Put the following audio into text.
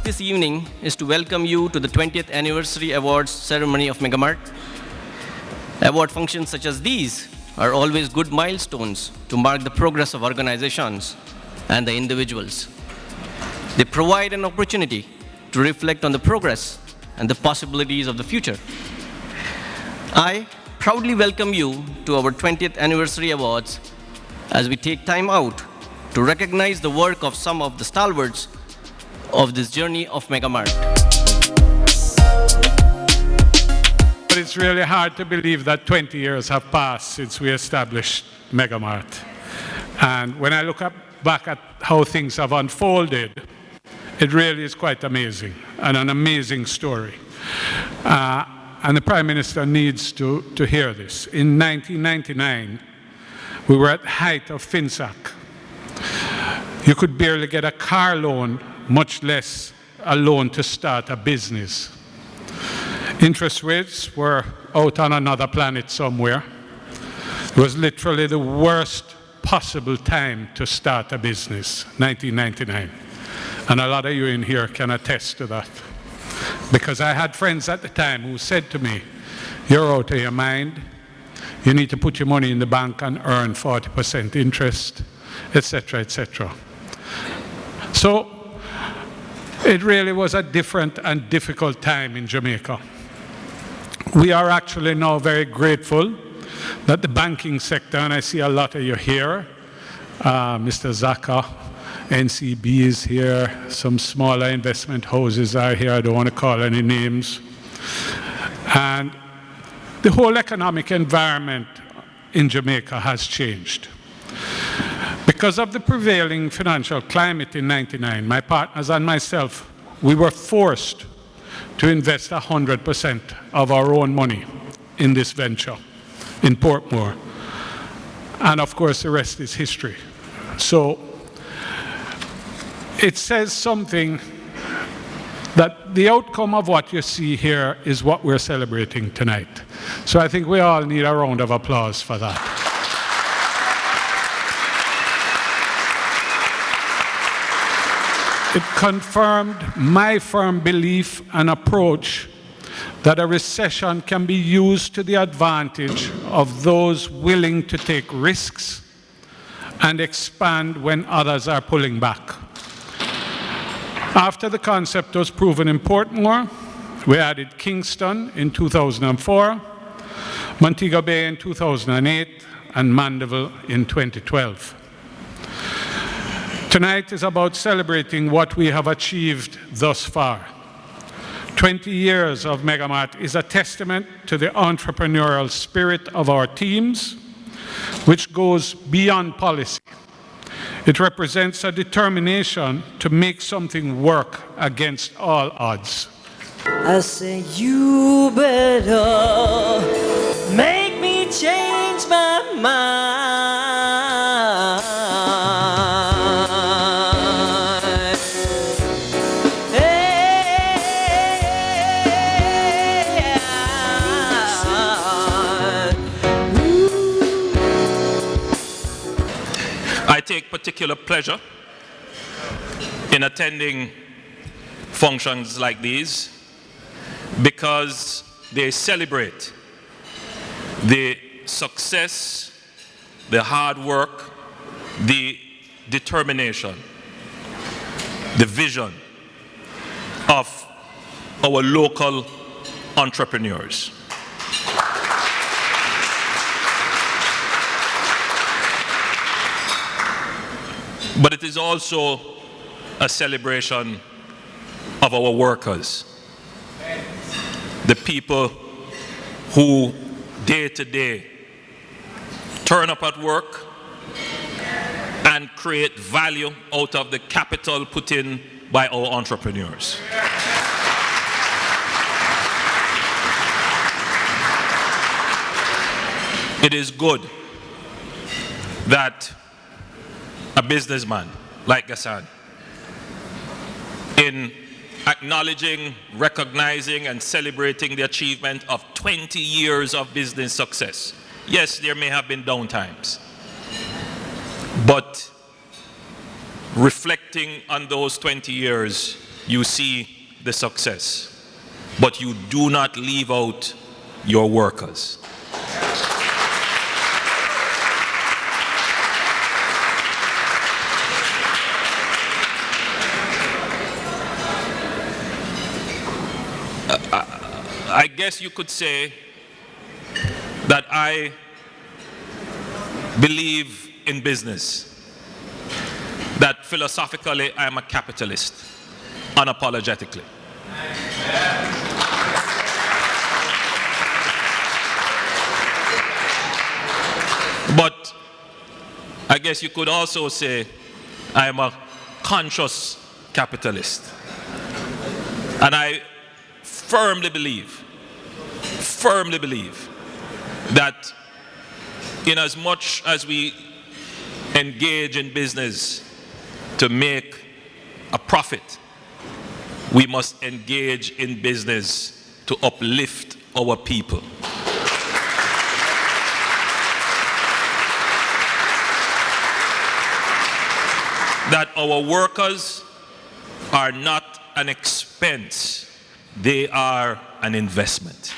this evening is to welcome you to the 20th Anniversary Awards ceremony of Mart. Award functions such as these are always good milestones to mark the progress of organizations and the individuals. They provide an opportunity to reflect on the progress and the possibilities of the future. I proudly welcome you to our 20th Anniversary Awards as we take time out to recognize the work of some of the stalwarts of this journey of Mart. But it's really hard to believe that 20 years have passed since we established Mart. And when I look back at how things have unfolded, it really is quite amazing and an amazing story. And the Prime Minister needs to hear this. In 1999, we were at the height of FinSac. You could barely get a car loan, much less a loan to start a business. Interest rates were out on another planet somewhere. It was literally the worst possible time to start a business, 1999. And a lot of you in here can attest to that. Because I had friends at the time who said to me, "You're out of your mind. You need to put your money in the bank and earn 40% interest," etc., etc. So it really was a different and difficult time in Jamaica. We are actually now very grateful that the banking sector, and I see a lot of you here, Mr. Zaka, NCB is here, some smaller investment houses are here, I don't want to call any names. And the whole economic environment in Jamaica has changed. Because of the prevailing financial climate in '99, my partners and myself, we were forced to invest 100% of our own money in this venture in Portmore. And of course, the rest is history. So it says something that the outcome of what you see here is what we're celebrating tonight. So I think we all need a round of applause for that. It confirmed my firm belief and approach that a recession can be used to the advantage of those willing to take risks and expand when others are pulling back. After the concept was proven in Portmore, we added Kingston in 2004, Montego Bay in 2008, and Mandeville in 2012. Tonight is about celebrating what we have achieved thus far. 20 years of Mart is a testament to the entrepreneurial spirit of our teams, which goes beyond policy. It represents a determination to make something work against all odds. I say you better make me change my mind. I take particular pleasure in attending functions like these because they celebrate the success, the hard work, the determination, the vision of our local entrepreneurs. But it is also a celebration of our workers, the people who day to day turn up at work and create value out of the capital put in by our entrepreneurs. It is good that a businessman like Gassan, in acknowledging, recognizing, and celebrating the achievement of 20 years of business success. Yes, there may have been down times, but reflecting on those 20 years, you see the success, but you do not leave out your workers. I guess you could say that I believe in business, that philosophically I am a capitalist, unapologetically. But I guess you could also say I am a conscious capitalist. And I firmly believe that in as much as we engage in business to make a profit, we must engage in business to uplift our people. That our workers are not an expense, they are an investment.